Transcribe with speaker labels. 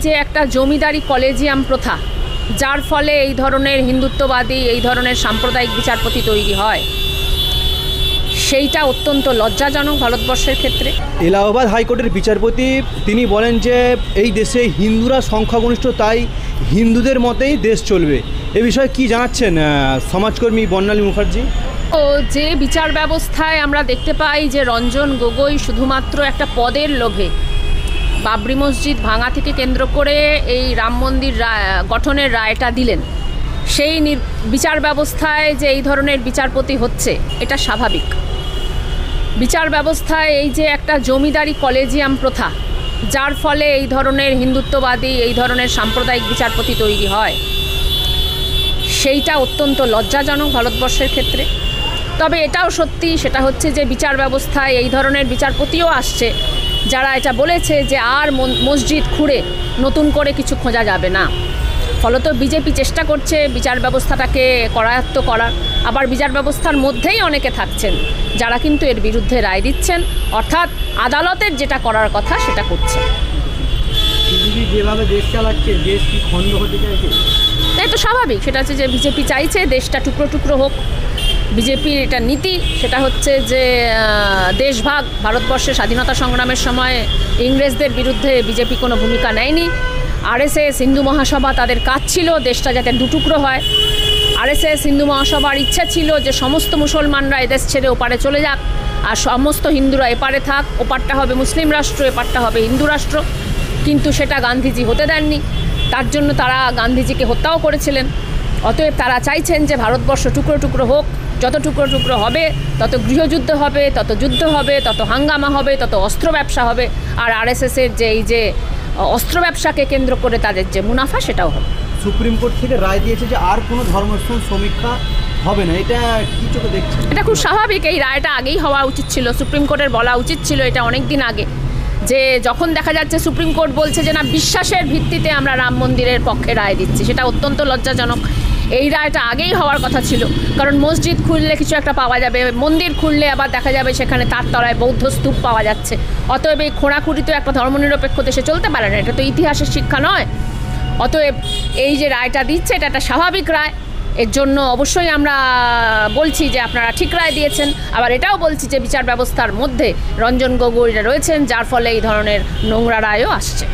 Speaker 1: যে একটা জমিদারি কলেজিয়াম প্রথা, যার ফলে এই ধরনের হিন্দুত্ববাদী এই ধরনের সাম্প্রদায়িক বিচারপতি তৈরি হয়, সেইটা অত্যন্ত লজ্জাজনক ভারতবর্ষের ক্ষেত্রে।
Speaker 2: এলাহাবাদ হাইকোর্টের বিচারপতি তিনি বলেন যে এই দেশে হিন্দুরা সংখ্যাগরিষ্ঠ, তাই হিন্দুদের মতেই দেশ চলবে। এ বিষয়ে কি জানাচ্ছেন সমাজকর্মী বর্ণালী মুখার্জি?
Speaker 1: ও যে বিচার ব্যবস্থায় আমরা দেখতে পাই যে রঞ্জন গগৈ শুধুমাত্র একটা পদের লোভে বাবরি মসজিদ ভাঙা থেকে কেন্দ্র করে এই রাম মন্দির গঠনের রায়টা দিলেন, সেই বিচার ব্যবস্থায় যে এই ধরনের বিচারপতি হচ্ছে এটা স্বাভাবিক। বিচার ব্যবস্থায় এই যে একটা জমিদারি কলেজিয়াম প্রথা, যার ফলে এই ধরনের হিন্দুত্ববাদী এই ধরনের সাম্প্রদায়িক বিচারপতি তৈরি হয়, সেইটা অত্যন্ত লজ্জাজনক ভারতবর্ষের ক্ষেত্রে। তবে এটাও সত্যি, সেটা হচ্ছে যে বিচার ব্যবস্থায় এই ধরনের বিচারপতিও আসছে যারা এটা বলেছে যে আর মসজিদ খুঁড়ে নতুন করে কিছু খোঁজা যাবে না। ফলত বিজেপি চেষ্টা করছে বিচার ব্যবস্থাটাকে করায়ত্ত করার, আবার বিচার ব্যবস্থার মধ্যেই অনেকে থাকছেন যারা কিন্তু এর বিরুদ্ধে রায় দিচ্ছেন, অর্থাৎ আদালতের যেটা করার কথা সেটা করছে।
Speaker 2: যেভাবে দেশ চালাচ্ছে, দেশ কি খণ্ড হতে চাইছে?
Speaker 1: তাই তো স্বাভাবিক, সেটা হচ্ছে যে বিজেপি চাইছে দেশটা টুকরো টুকরো হোক। বিজেপির এটা নীতি, সেটা হচ্ছে যে দেশভাগ। ভারতবর্ষের স্বাধীনতা সংগ্রামের সময় ইংরেজদের বিরুদ্ধে বিজেপি কোনো ভূমিকা নেয়নি। আরএসএস হিন্দু মহাসভা তাদের কাজ ছিল দেশটা যাতে দুটুকরো হয়। আরএসএস হিন্দু মহাসভার ইচ্ছা ছিল যে সমস্ত মুসলমানরা এদেশ ছেড়ে ওপারে চলে যাক, আর সমস্ত হিন্দুরা এপারে থাক। ওপারটা হবে মুসলিম রাষ্ট্র, এপারটা হবে হিন্দু রাষ্ট্র। কিন্তু সেটা গান্ধীজি হতে দেননি, তার জন্য তারা গান্ধীজিকে হত্যাও করেছিলেন। অতএব তারা চাইছেন যে ভারতবর্ষ টুকরো টুকরো হোক। যত টুকরো টুকরো হবে তত গৃহযুদ্ধ হবে, তত যুদ্ধ হবে, তত হাঙ্গামা হবে, তত অস্ত্র ব্যবসা হবে। আর আরএসএসের যে এই যে অস্ত্র ব্যবসাকে কেন্দ্র করে তাদের যে মুনাফা, সেটাও হবে।
Speaker 2: সুপ্রিম কোর্ট থেকে রায় দিয়েছে যে আর কোনো ধর্মস্থান সমীক্ষা হবে না, এটা কি চোখে দেখছেন?
Speaker 1: এটা খুব স্বাভাবিক। এই রায়টা আগেই হওয়া উচিত ছিল, সুপ্রিম কোর্টের বলা উচিত ছিল এটা অনেক দিন আগে। যে যখন দেখা যাচ্ছে সুপ্রিম কোর্ট বলছে যে না, বিশ্বাসের ভিত্তিতে আমরা রাম মন্দিরের পক্ষে রায় দিচ্ছি, সেটা অত্যন্ত লজ্জাজনক। এই রায়টা আগেই হওয়ার কথা ছিল, কারণ মসজিদ খুললে কিছু একটা পাওয়া যাবে, মন্দির খুললে আবার দেখা যাবে সেখানে তার তলায় বৌদ্ধ স্তূপ পাওয়া যাচ্ছে। অতএব এই খোঁড়াখুঁড়ি তো একটা ধর্মনিরপেক্ষ দেশে চলতে পারে না, এটা তো ইতিহাসের শিক্ষা নয়। অতএব এই যে রায়টা দিচ্ছে এটা একটা স্বাভাবিক রায়। এর জন্য অবশ্যই আমরা বলছি যে আপনারা ঠিক রায় দিয়েছেন। আবার এটাও বলছি যে বিচার ব্যবস্থার মধ্যে রঞ্জন গগৈরা রয়েছেন, যার ফলে এই ধরনের নোংরা রায়ও আসছে।